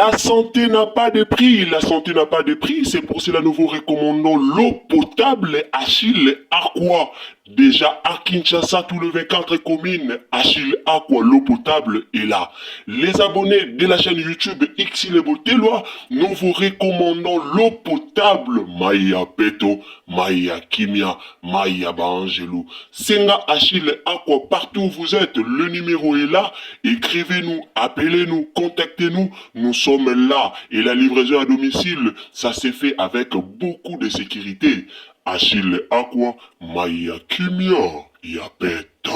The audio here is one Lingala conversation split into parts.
La santé n'a pas de prix, la santé n'a pas de prix, c'est pour cela que nous vous recommandons l'eau potable Achille Aqua. Déjà à Kinshasa, tout le 24 communes, Achille Aqua, l'eau potable est là. Les abonnés de la chaîne YouTube Xile Botelwa, nous vous recommandons l'eau potable Maya Peto, Maya Kimia, Maya Bangelou. Senga Achille Aqua, partout où vous êtes, le numéro est là. Écrivez-nous, appelez-nous, contactez-nous. Nous sommes là et la livraison à domicile, ça s'est fait avec beaucoup de sécurité. Achille Aqua, Maya Kimia, Yapeta.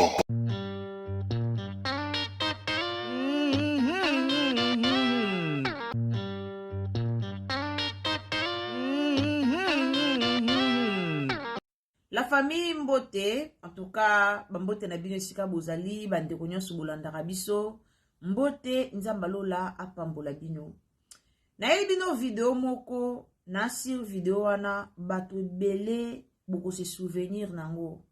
La famille Mbote, en tout cas, Mbote na bino esika bozali, bande konyo subulandaka biso, Mbote nzambalola apambola bino. Na yeli bino video moko, na sur video wana, bato belé, boko se souvenir nango.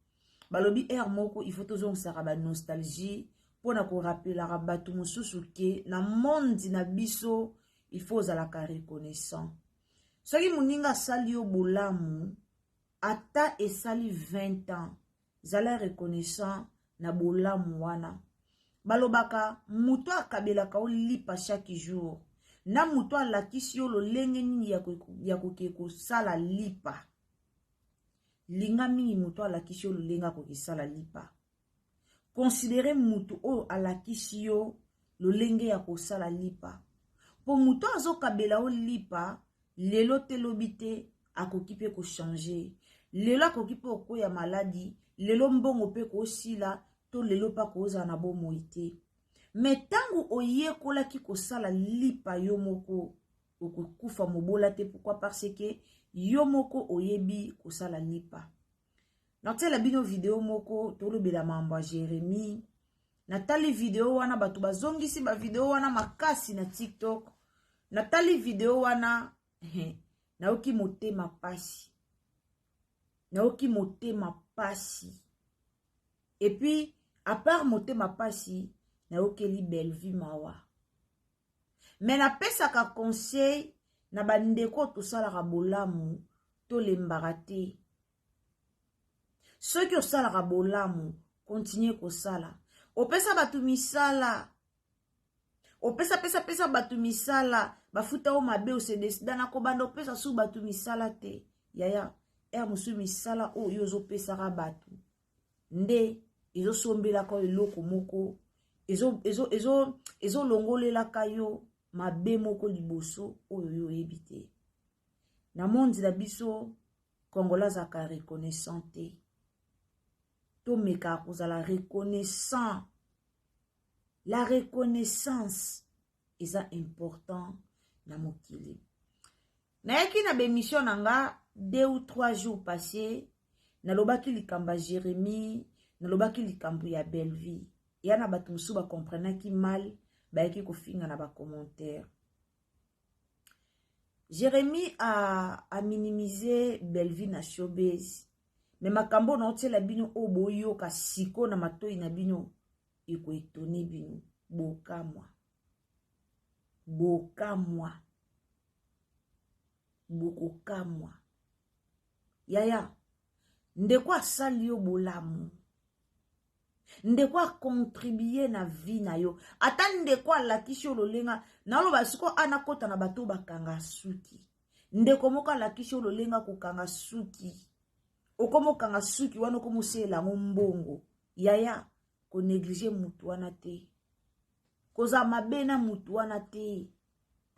Balobi moko, il faut toujours saka ba nostalgie, pona ko rappelara bato mususu ke, na mondi na biso, il faut zalaka reconnaissant. Soki muninga sali yo bolamu, ata esali 20 ans, zala reconnaissant na bolamu wana. Balobaka, muto akabelaka o lipa chaque jour. Na muto alakisi yo lolenge nini ya kokeko sala lipa. Linga mingi muto alakisi yo lolenga kokisala lipa. Considérez muto o alakisi yo lolenge ya kosala lipa. Po muto azo kabela o lipa, lelo telobite akokipe ko changer. Lelo akokipe oko ya maladi, lelo mbongo pe ko sila, to lelo pa ko za na bo moite. Mais tangu oye kola ki ko sala lipa yo moko okukufa mobola te, pourquoi? Parce que yo moko oyebi ko sala lipa. Natala bino video moko tolo bela mamba Jérémie. Natali video wana batu bazongisi ba video wana makasi na TikTok. Natali video wana naoki motema pasi. Naoki motema pasi. Et puis à part motema pasi, naokeli belle vie mawa. Mais na pesa ka conseil na bandeko to sala bolamu to lembarate. Ceux qui ont sala bolamu, continuez ko sala. Opesa batu misala. Opesa pesa batu misala. Bafuta o mabe o se desida na kobanda opesa su batu misala te. Yaya, musu misala o yozo pesa ka batu. Nde, ezo sombela ko eloko moko. Ezo longolela kayo mabe moko liboso oyo yo ebite. Na mondi la biso Kongola zaka reconnaissante. To meka kozala reconnaissant. La reconnaissance est important na mokili. Na yaki na bémission nanga 2 ou 3 jours passés, na lobaki likamba Jérémie, na lobaki likambu ya belle vie. Yana batu musu ba comprenaki mal, ba yaki ko finga na ba commentaire. Jérémie a minimisé belle vie na showbiz. Mais makambo na otela bino oboyo ka siko na matoi na bino eko etone bino. Boka moi. Bokoka moi. Yaya, ndeko asali yo bolamu. Ndeko a contribuer na vie na yo. Ata ndeko alakisi yo lolenga. Naloba siko anakota na bato bakanga suki. Ndeko moko alakisi yo lolenga kokanga suki. Okomo kanga suki wana komo sela mbongo. Yaya, ko néglige mutu wana te. Koza mabena mutu wana te.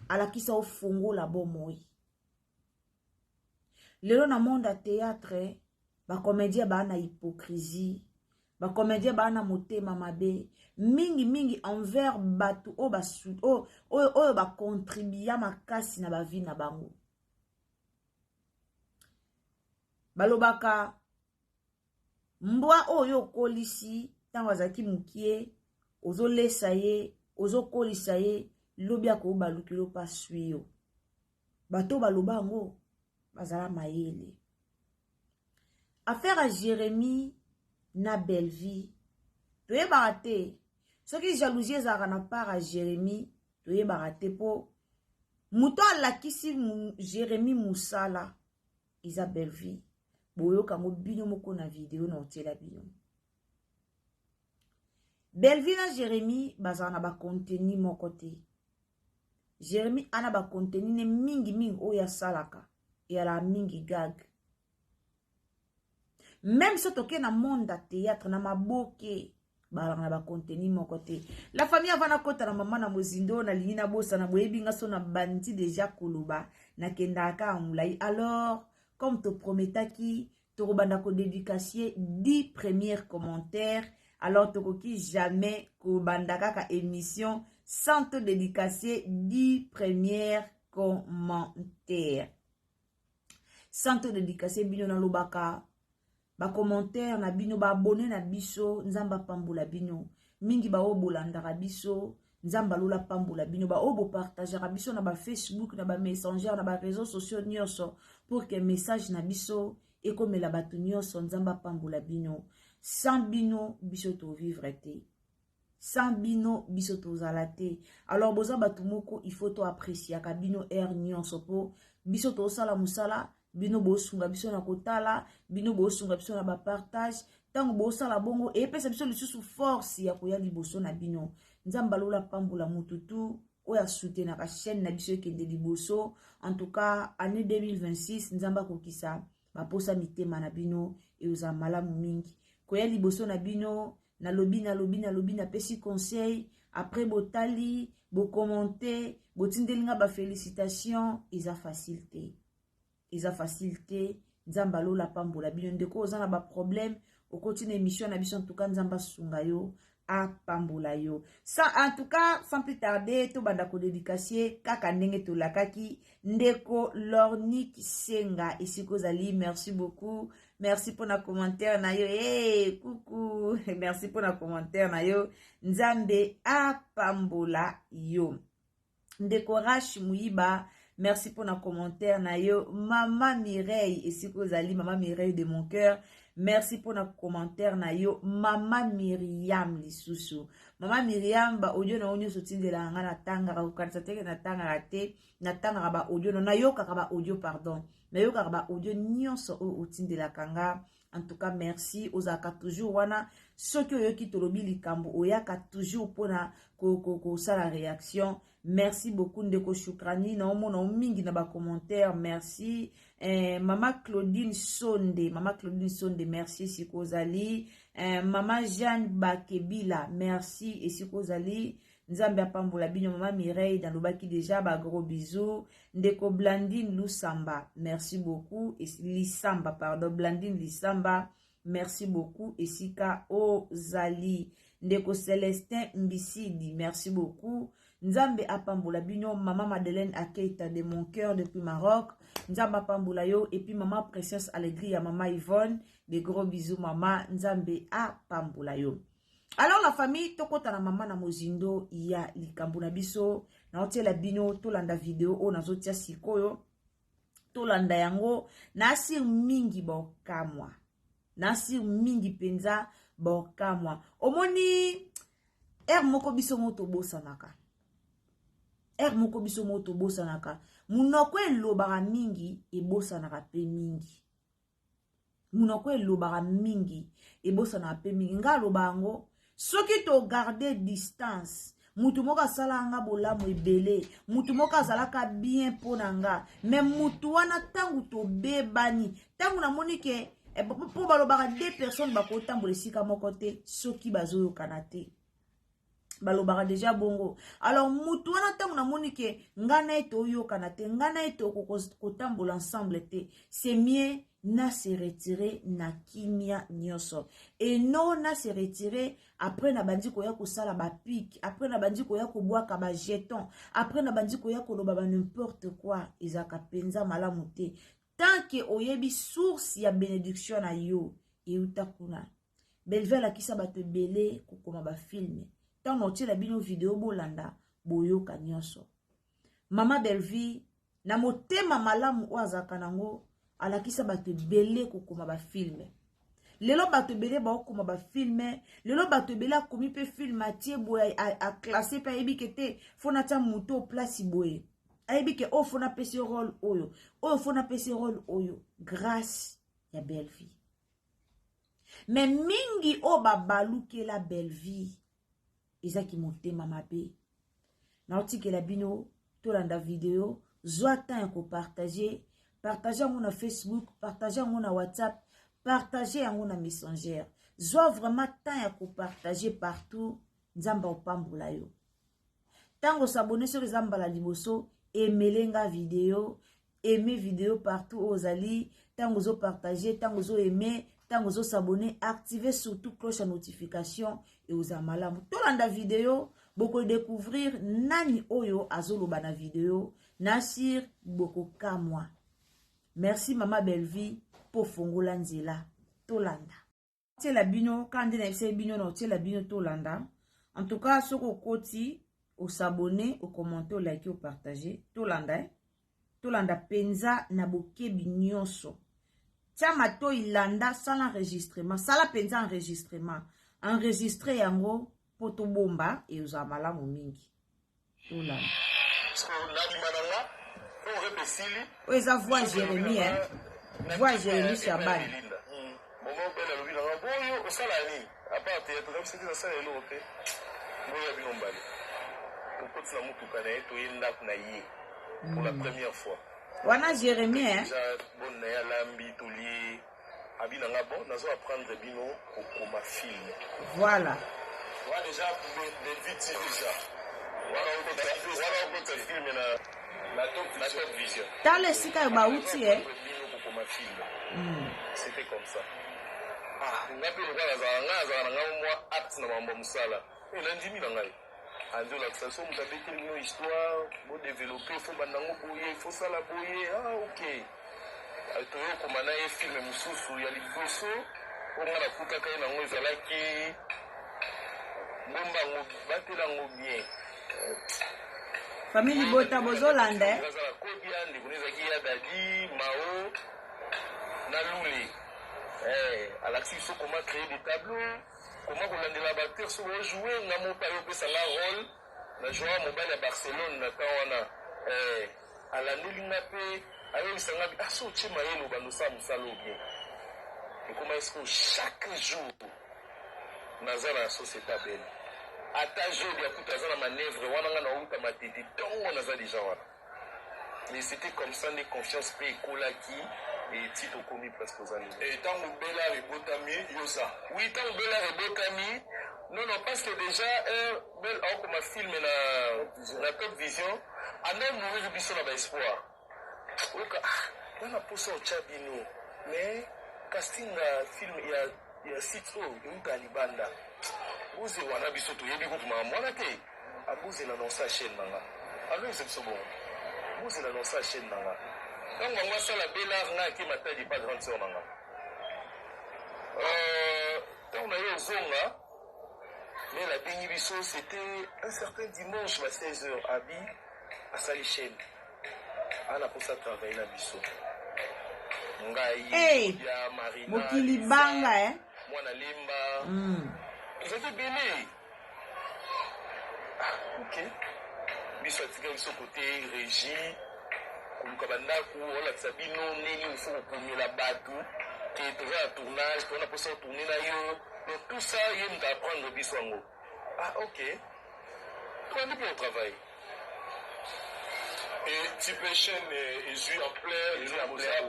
Alakisa ofongola bomoi. Lelo na monde a théâtre, ba comédien ba na hypocrisie, ba comédien ba na motema mabe, mingi envers batu o ba ba contribuer makasi na ba vie na bango. Balobaka mbwa oyo kolisi tango azaki mukie, ozo lesa ye, ozo kolisa ye, lobi ako balukilo pa suyo. Bato baloba ngo bazala mayele. Affaire à Jérémie na belle vie. Toye barate. Ce qui jalousie zara na part à Jérémie, toye barate po Muto alakisi Jérémy Moussala Isabelle vie boyo kango bino moko na video na otela bino Belleville na Jérémy bazana ba contenu moko te Jérémy ana ba contenu ne mingi oya salaka et ala mingi gag même si toke na monde à théâtre na maboke balanga ba contenu moko te la famille avana kota na mama na mozindo na lina bosa na boyebi nga so na bandi déjà koluba na kendaka amulai alors comme te prometaki to robanda ko dédicacier 10 premiers commentaires alors tokoki jamais ko bandaka ka émission sans te dédicacier 10 premiers commentaires sans te dédicacier bino na lobaka ba commentaire na bino ba abonné na biso nzamba pambula bino mingi ba obolandaka biso nzamba lola pambula bino ba obo partager biso na ba Facebook na ba messenger na ba réseaux sociaux nyonso pour que message na biso ekomela bato nyonso nzamba pambula bino sans bino biso to vivre te sans bino biso to zalate alors boza bato moko il faut to apprécier ka bino nyonso po biso to sala musala bino bosunga biso na kotala bino bosunga biso na ba partage tango bosala bongo e pesa biso lisusu force ya koya liboso na bino nzamba lola pambula mututu oya soutenir ka chaîne na biso kende liboso en tout cas année 2026 nzamba kokisa ba posa mitema na bino e uza malamu mingi koya liboso na bino na lobi na pesi conseil après botali bo commenter botindelinga ba félicitations isa facilité Isa facilité nzamba lola pambola bino ndeko ozana ba problème au continue émission na biso en tout cas nzamba sunga yo a pambola yo ça en tout cas sans plus tarder to banda ko dédicacier kaka ndenge to lakaki ndeko Lornik Senga ici kozali merci beaucoup merci pour na commentaire na yo hey coucou merci pour na commentaire na yo nzambe a pambola yo ndeko Rash Muiba merci pour nos commentaires na yo Maman Mireille et si vous allez Maman Mireille de mon cœur merci pour nos commentaires na yo Maman Myriam lisusu Maman Myriam ba audio na onyo sotindela nga na tanga ka kanisa teke na tanga rate na tanga ba audio na yo ka ba audio pardon na yo ka ba audio nyonso o otindela kanga en tout cas merci ozaka toujours wana soki oyoki tolobi likambo oyaka toujours pona ko sala réaction merci beaucoup ndeko Shukrani na omona mingi na ba commentaire merci Maman Claudine Sonde merci sikozali Maman Jeanne Bakebila merci et sikozali nzambe apambola bino Maman Mireille dans lobaki déjà ba gros bisous ndeko Blandine Lusamba merci beaucoup et Lisamba pardon Blandine Lisamba merci beaucoup et Sika Ozali ndeko Célestin Mbisidi merci beaucoup nzambe apambola bino Maman Madeleine Akeita de mon cœur depuis Maroc nzambe apambola yo et puis Maman Précieuse Allegria Maman Yvonne des gros bisous Maman nzambe apambola yo. Alors la famille tokota na mama na mozindo ya likambo na biso na otela bino tolanda video o nazotia sikoyo tolanda yango nasi mingi bokamwa nasi mingi penza bokamwa omoni moko biso moto bosanaka moko biso moto bosanaka munoko elobaka mingi ebosanaka pe mingi munoko elobaka mingi ebosanaka pe mingi ngalobango soki to garder distance mutu moko asala nga bolamu ebele mutu moko azalaka bien ponanga mais mutu wana tangu to bebani tangu na monike po balobaka deux personnes bakotambola esika moko te soki bazoyokana te balobaka déjà bongo alors mutu wana tangu na monike ngana ete oyokana te ngana ete kotambola ensemble te c'est mieux na se retirer na kimia nyoso et non na se retirer après na bandi ko ya ko sala ba pique après na bandi ko ya ko boaka ba jeton après na bandi ko ya ko loba ba n'importe quoi izaka penza malamu te tant que oyebi source ya bénédiction na yo e utakuna Belleville akisa bato belé ko koma ba film tant no tela bino vidéo bolanda boyoka nyoso Mama Belleville na motema malamu oazaka nango alakisa bato belé kokoma ba filme lelo bato belé ba okoma ba filme lelo bato belé akomi pe film atie boye a classer pa ebikete fona ta muto place boye ayebi ke oyo fona pesi rôle oyo oyo fona pesi rôle oyo grâce ya belle vie mais mingi oyo babalukela belle vie ezaki motema mabe naotikela bino tolanda video zwa temps ya kopartage partage yango na Facebook partage yango na WhatsApp partage yango na Messenger zwa vraiment temps ya kopartage partout nzamba opambola yo tango s'abonner sur les ambala liboso emelenga video aimer vidéo partout ozali tango zo partager tango zo aimer tango zo s'abonner activer surtout cloche à notification et aux amalamu tolanda vidéo boko découvrir nani oyo azoloba na vidéo nasir boko kamwa merci mama Bellevie pour fongola nzela tolanda tiela bino kande na ese bino na tiela bino tolanda en tout cas soko koti au s'abonner, au commenter, au liker, au partager. Tolanda, tolanda penza na bokebi nyonso. Tiama to ilanda sans l'enregistrement. Sala penza enregistrement. Enregistré yango poto bomba et uza malamu mingi. Tolanda. Oeza voix Jérémie, hein. Voix Jérémie Chaban. Pour la première fois. Wana Jérémie, hein? Déjà, bon, naya lambi, tolier. Abinanga bon, nazo apprendre bino au ma film. Voilà. Voilà déjà, des vite déjà. Voilà, on peut film la top vision. Dans le site, il y a outil, hein? C'était comme ça. Ah, on a pu le voir, acte na mambo musala. Et lundi, il ando la façon vous avez une histoire pour développer faut bandango boyer faut ça la boyer ah ok toyo komana e film mususu ya liboso on a kuta kai na ngwe zalaki ngomba ngo batela ngo bien famille bota bozolanda bazala ko bien ndi kuneza ki ya dadi mao na luli alaxi so comment créer des tableaux comment kolandela baacteur so jouer nga mopa yo pesa la rôle na joueur mobile à Barcelone na tawana alandeli nga pe ayo isanga aso chema yelo bando sa musalo bien et comment est-ce que chaque jour nazala société belle ata jour ya kutazana manœuvre wana nga na uta matete tongo naza déjà wana mais c'était comme ça des confiance pe kolaki et Tito commis presque aux années. Et tant que Bella et Botami, Yosa. Oui, tant que Bella et Botami, non, parce que déjà, Bella a comme un film la Top Vision, a même nourri le bisson à l'espoir. On a poussé au Tchabino, mais casting film, il y a six ans, il y a un Talibanda. Vous avez un abisso, il y a des groupes, moi, là, vous avez annoncé la chaîne, alors c'est bon. Vous avez annoncé la chaîne, donc on va faire la belle arnaque qui m'a dit pas de grande sœur nanga. On a eu au Zonga, mais la bénédiction c'était un certain dimanche à 16h à Bi, à Salichène. On a pour ça travailler la bisso. Hey, Mokili Banga, hein? Moi na Limba. Vous avez béni. Ok. Bisso a tiré de côté régie. Kabanaku wala sabino neni il faut pour la batu qui est un tournage on a possible tourner là yo donc tout ça il me apprendre biswango ah ok on est bien au travail et type chaîne est en plein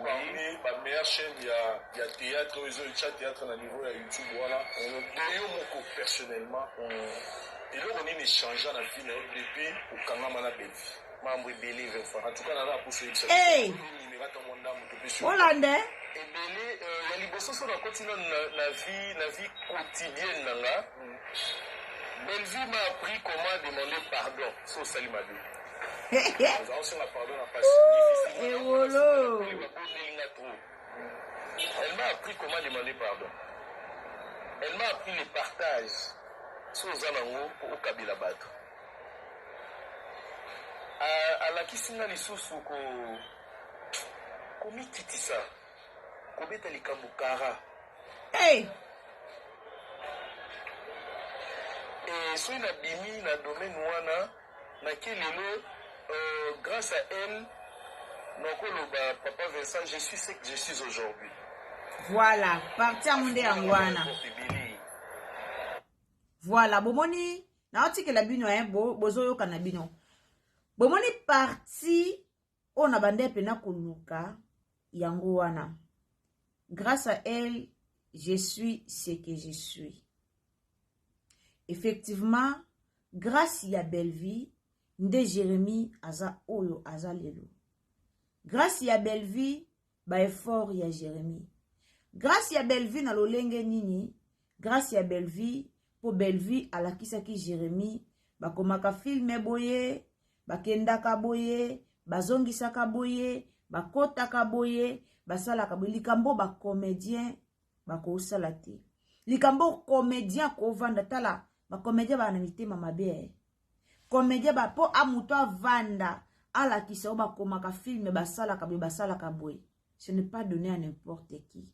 parmi ma meilleure chaîne il y a théâtre ils ont chat théâtre à niveau à YouTube voilà yo moko personnellement et là on est échangeant dans la vie depuis au Kangama na Belvi mambo believe en tout cas na pousse une hey Hollande ebele ya liboso so na continent la vie quotidienne nanga Belvi m'a appris comment demander pardon sur Salimadu nous avons sur la pardon na passe difficile elle m'a appris comment demander pardon elle m'a appris le partage sur Zanango au Kabila Bato alakisinga lisusu komititisa kobeta likambo kara hey soki nabimi na domaine wana nake lelo grâce à elle, Papa Vincent, je suis ce que je suis aujourd'hui. Voilà, parti à monde angwana. Voilà, bomoni, na oti ke la bino bozo yoka na bino. Bomoni parti on a bandé pena koluka yango wana. Grâce à elle, je suis ce que je suis. Effectivement, grâce à belle vie, nde Jérémie aza oyo aza lelo. Grâce à belle vie, ba effort ya Jérémie. Grâce à belle vie na lolenge nini, grâce à belle vie, pour belle vie à la kisaki Jérémie, ba komaka filme boye, ba kendaka boye, ba zongisaka boye, ba kotaka boye, ba salaka boye, likambo ba comédien, ba ko salate. Likambo comédien ko vanda tala, ba comédien ba na mitema mabe. Comédien ba po amuto vanda, ala kisa ba komaka filme ba salaka boye, ba salaka boye. Ce n'est pas donné à n'importe qui.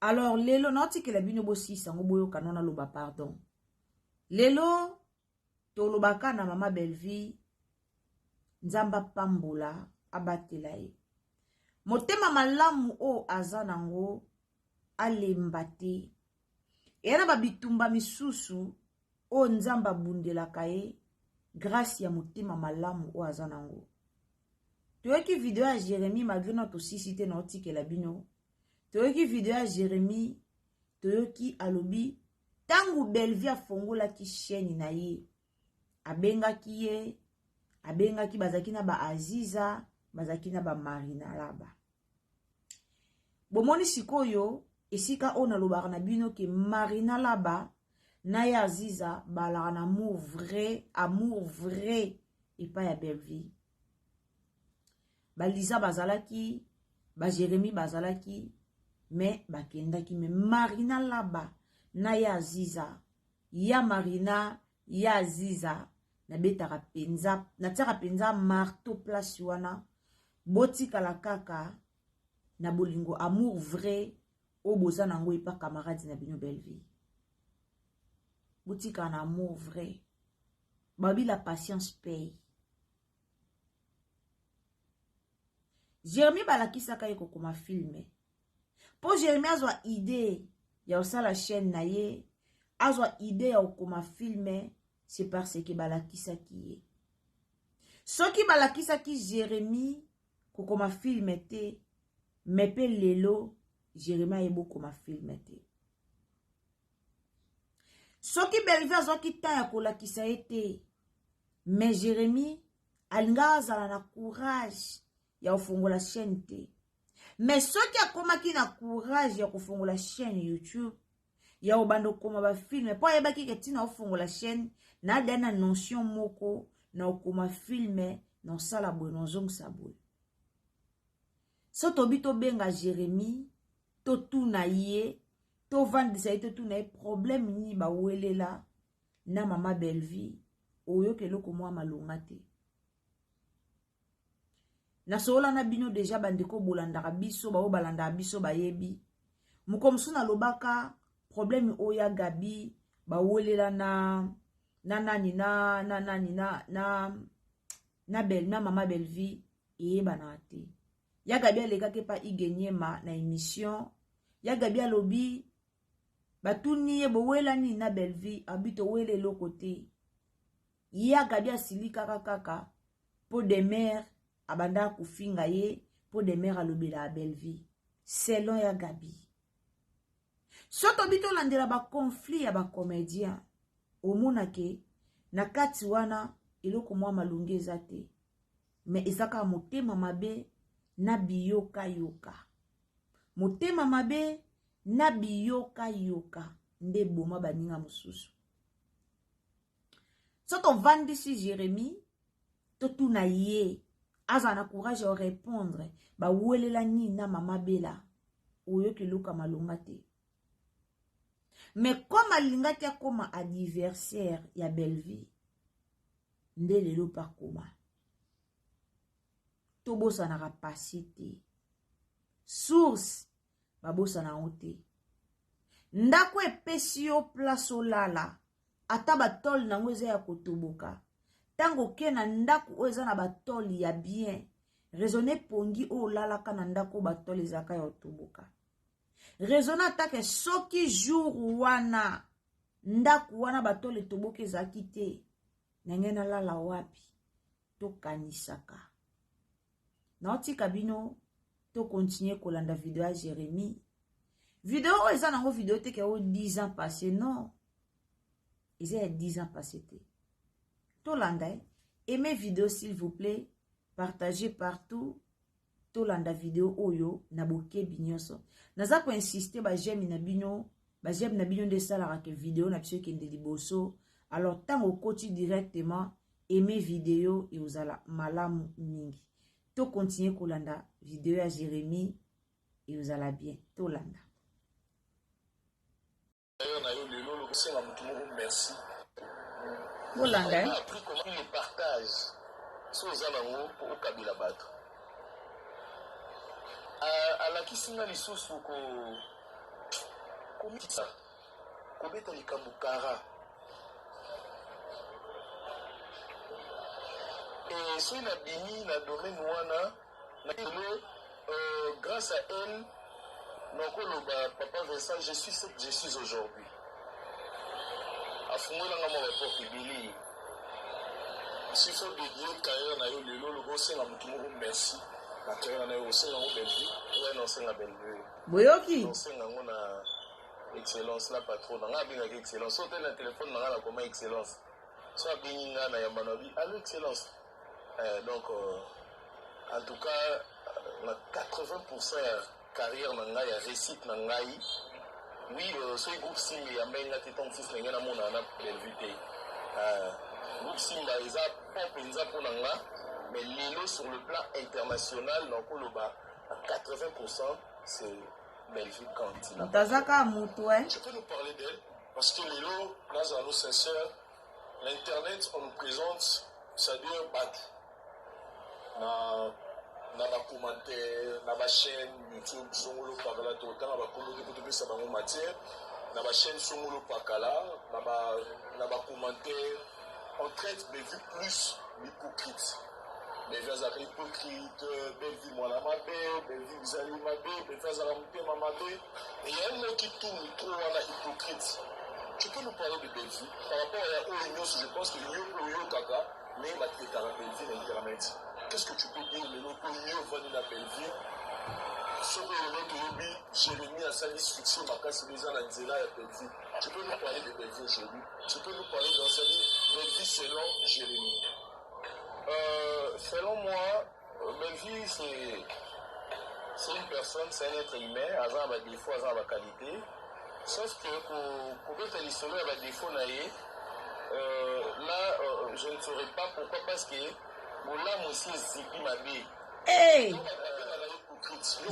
Alors, lelo, noti ke la bino bosi sango boyo kanona loba pardon. Lelo, to lobaka na mama Belleville, nzamba pambola, abatela ye. Motema malamu o azanango, alembate. Era ba bitumba misusu, o nzamba bundela kaye, grâce ya motema malamu o azanango. Toyoki video ya Jérémie malgré notre sisite noti ke la bino. Toyoki video ya Jérémie, toyoki alobi, tangu Belleville fongola ki chaîne na ye, abengaki ye, abengaki bazaki na ba Aziza, bazaki na ba Marina laba. Bomoni sikoyo, esika ona lobaka na bino ke Marina laba, na ya Aziza, balaka na amour vrai, epa ya Belleville. Ba Lisa bazalaki, ba Jérémie bazalaki, mais bakendaki me Marina laba na ya Aziza ya Marina ya Aziza na betaka penza na tsaka penza marteau place wana botika la kaka na bolingo amour vrai o boza nango epa camarade na bino Belleville botika na amour vrai babi la patience paye. Jérémie balakisaka ye kokoma filme. Po Jérémie azwa idée ya osala chaîne na ye, azwa idée ya okoma filme, c'est parce que balakisaki ye. Soki balakisaki Jérémie kokoma filme te, mepe lelo Jérémie ayebo koma filme te. Soki Belleville azwaki temps ya kolakisa ye te, mais Jérémie alinga azala na courage ya ofongola chaîne te. Mais ceux qui a komaki na courage ya kofongola chaîne YouTube, ya obando koma ba film, po yeba ki ketina ofongola chaîne, na dana notion moko, na okoma film, na sala boy, na zong saboy. So tobito benga Jérémie, to tout na ye, to vendre sa to tout na ye, problème ni ba welela, na mama Belleville, oyo ke loko mwa malonga te. Na sola na bino deja bandeko bolandaka biso ba balanda biso ba yebi mukomsu na lobaka problème oya Gabi ba welela na mama Belleville e banate ya Gabi aleka ke pa igenyema na émission ya Gabi alobi batuni ye bo wela ni na Belleville abito wele lokote ya Gabi asilika kaka po de mère abanda kufinga ye po de mère alobela a Belleville selon ya Gabi. Soto bito landela ba conflit ya ba comédien omona ke na kati wana eloko mwa malungi eza te mais ezaka motema mabe na biyoka yoka motema mabe na biyoka yoka nde boma baninga mosusu. Soto vandisi Jérémie to na ye aza na courage à répondre ba welela ni na mama Bella oyo ke luka malonga te. Mais comme alingaki akoma adversaire ya Belleville nde lelo pa koma to bosa na capacité source ba bosa na ote ndako epesi yo place olala ata batol nango eza ya kotoboka Tango ke na ndako oyo eza na batoli ya bien, raisonner pongi oyo olalaka na ndako batoli ezaka ya otoboka. Raisonner atake soki jour wana ndako wana batoli toboka ezaki te, nenge nalala wapi tokanisaka. Naotika bino to continuer kolanda video ya Jérémie. Video oyo eza nango video te ke o 10 ans passé, non. Eza ya 10 ans passé te. Tolanda, aimez vidéo s'il vous plaît, partagez partout. Tolanda vidéo oyo na boke binyoso. Naza ko insister ba j'aime na bino, ba j'aime na bino de salara ke vidéo na biso kende liboso. Alors tant au coach directement, aimez vidéo et uzala malamu mingi. To continuer kolanda vidéo ya Jérémie et uzala bien. Tolanda. Merci. Tolanda. On a appris comment il partage sur les anango pour Kabila Bato. À la kisinga lisusu ko komisa ko beta likamukara. Et sur la bini la domaine wana na grâce à elle donc papa Vincent je suis ce que je suis aujourd'hui. Afungola ngama wa porte bili. Si faut dédier carrière na yo lelo logo senga mutu mo merci. La carrière na yo senga mo belgi. Ouais non senga belgi. Boyoki. Non senga ngona excellence la patron nga binga excellence. So tel téléphone nga la comme excellence. So binga na yambana bi allo excellence. Donc en tout cas la 80% carrière na nga ya réussite na ngai. Oui, ce groupe Simba il y a même été ton fils n'engana mon ana belvité. Groupe Simba ils a pop ils a pour nanga, mais l'élo sur le plan international donc on le bat à 80% c'est Belgique quand il a. Tazaka mutwe. Tu peux nous parler d'elle parce que l'élo là dans nos sincères l'internet on nous présente ça devient bac. Na ba commentaire na ba chaîne YouTube songolo pakala to tanga ba komodi ko topesa bango matière na ba chaîne songolo pakala na ba commentaire on traite de vie plus l'hypocrite mais via za hypocrite belle vie moi la mabe belle vie bizali mabe belle via za mutema mabe et il y a un mot qui tourne trop à la hypocrite. Tu peux nous parler de belle vie par rapport à Oignos, je pense que Yo Kaka mais ma tête à la belle vie l'internet. Qu'est-ce que tu peux dire le loco mieux venir la belle vie? Sur le loco Yobi, Jérémie a sali fiction ma casse les ans à la belle vie. Tu peux nous parler de belle vie aujourd'hui. Tu peux nous parler dans sa vie belle vie selon Jérémie. Selon moi, belle vie c'est une personne, c'est un être humain, à des défauts, à des qualités. Sauf que pour être l'histoire à des défauts naïe, là je ne saurais pas pourquoi parce que hey!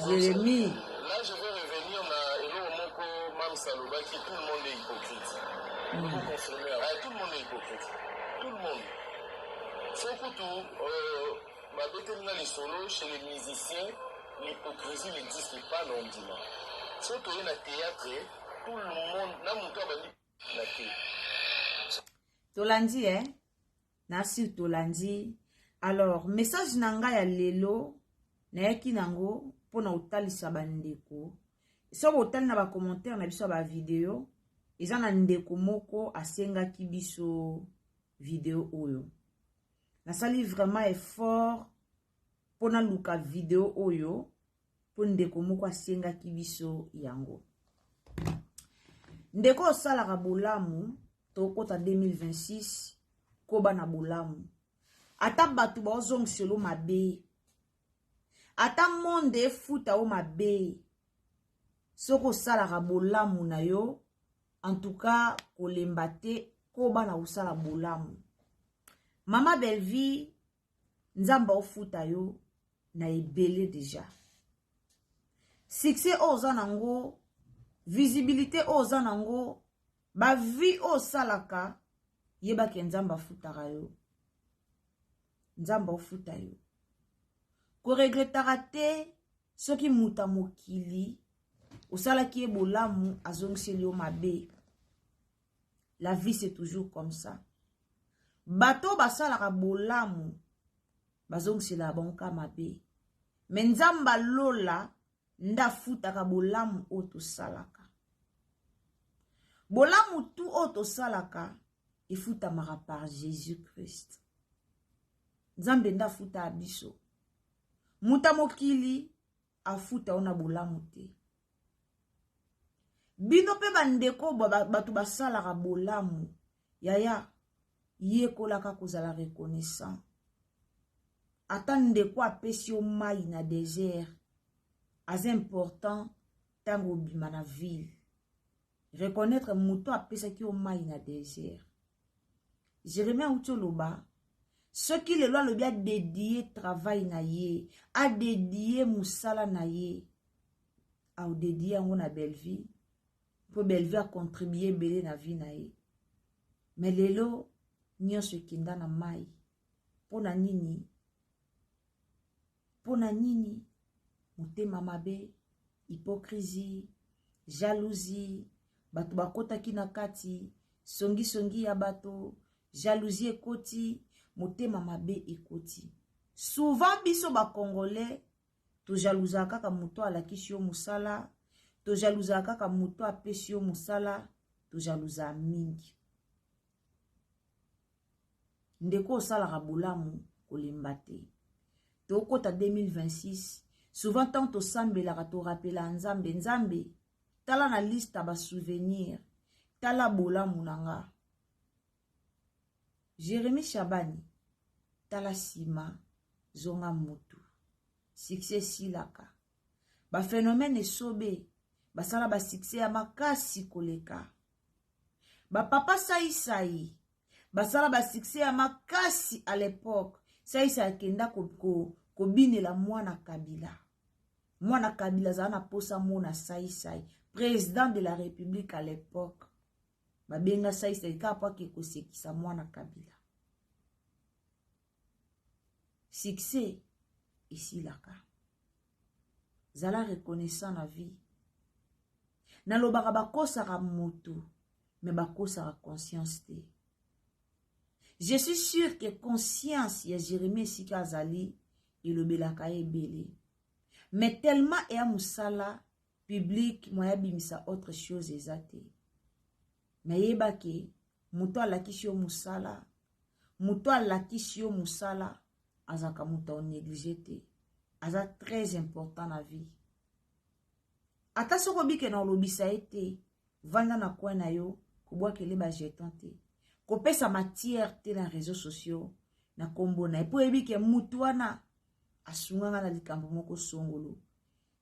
Jérémie. Là, je vais revenir à Elo Moko Mam Saloba qui tout le monde est hypocrite. Pour confirmer, tout le monde est hypocrite. Tout le monde. Sauf que tout, ma détermination les solos chez les musiciens, l'hypocrisie n'existe pas non dis-moi. Sauf que dans le théâtre, tout le monde, n'a mon cas, la télé. Tolandi, hein? Nasir Tolandi. Alors, message nanga ya lelo, na yaki nango, pona utalisa bandeko. So utali na ba commentaire na biso ba video, eza na ndeko moko asenga ki biso video oyo. Nasali vraiment effort pona luka video oyo, pona ndeko moko asenga ki biso yango. Ndeko osalaka bolamu, tokota 2026, koba na bolamu. Ata batu ba ozong selo mabe. Ata monde futa o mabe. Soko sala bolamu na yo. En tout cas, kolembate koba na usala bolamu. Mama Belvi, nzamba o futa yo na ebele déjà. Succès ozanango, visibilité ozanango, ba vie o salaka, yeba ke nzamba futa yo. Nzamba ofuta yo. Ko regretara te soki muta mokili osala ki ebolamu azongiseli yo mabe. La vie c'est toujours comme ça. bato basalaka bolamu bazongisela bango mabe me nzamba lola ndafutaka bolamu oyo tosalaka. Bolamu tu oyo tosalaka efutamaka par Jésus-Christ. Nzambe ndafuta biso. Muta mokili afuta ona bolamu te. Bino pe bandeko batu basalaka bolamu yaya yekolaka kozala reconnaissant. Ata ndeko apesi yo mai na désert as important tango bima na ville. Reconnaître muto apesaki yo mai na désert. Jérémie Aoutioloba, ce qui le loi le bien dédié travail na ye, a dédié musala na ye, a dédié en na belle vie, pour belle vie a contribué belé na vie na ye. Mais lelo, nyonso kinda na mai, pona nini, mutema mabe, hypocrisie, jalousie, bato bakota kina kati, songi ya bato, jalousie ekoti, mutema mabe ekoti. Souvent biso ba congolais, to jalousa kaka muto alakisi yo musala, to jalousa kaka muto apesi yo musala, to jalousa mingi. Ndeko osala bolamu kolemba te. To kota 2026, souvent tant to sambela to rappela nzambe, tala na liste ba souvenir, tala bolamu nanga. Jérémie Chabani, tala sima, zonga mutu, succès silaka. Ba phénomène sobe, ba sala ba succès ya makasi koleka. Ba papa sai, ba sala ba succès ya makasi à l'époque. Sai kenda ko binela mwana Kabila. Mwana Kabila zana posa mona sai, président de la République à l'époque. Babenga sai kapa ke kosekisa mwana Kabila. Succès ici laka. Zala reconnaissant la vie. Na lobaka bakosaka moto, mais bakosaka conscience te. Je suis sûr que conscience ya Jérémie Sika Zali et le belaka ebele. Mais tellement et à musala public moya bimisa autre chose ezate. Mais yebake muto alakisi yo musala, azaka muto on négligé. Aza très important na vie. Ata soko bike na lobisa ete vanda na coin na yo kubwa kele ba jeton te. Kopesa matière te na réseaux sociaux na kombo na epo ebike mutu wana asunganga na likambo moko songolo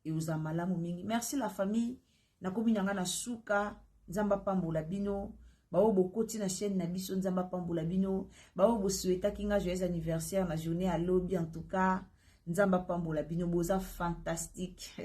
e uza malamu mingi. Merci la famille na kominanga na suka nzamba pambola bino bao bokoti na chaîne na biso nzamba pambola bino bao bo souhaita kinga joyeux anniversaire na journée à lobby en tout cas nzamba pambola bino boza fantastique.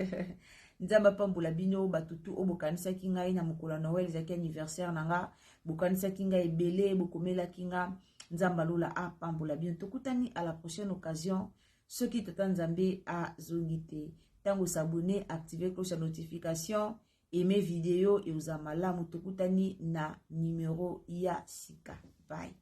Nzamba pambola bino batutu obokanisa kinga ina mukula Noël zaki anniversaire nanga bokanisa kinga ebele bokomela kinga nzamba lola a pambola bino tokutani à la prochaine occasion ceux qui tata nzambe a zongite tango s'abonner activer cloche de notification aimer vidéo et uzamala mutokutani na numéro ya sika bye.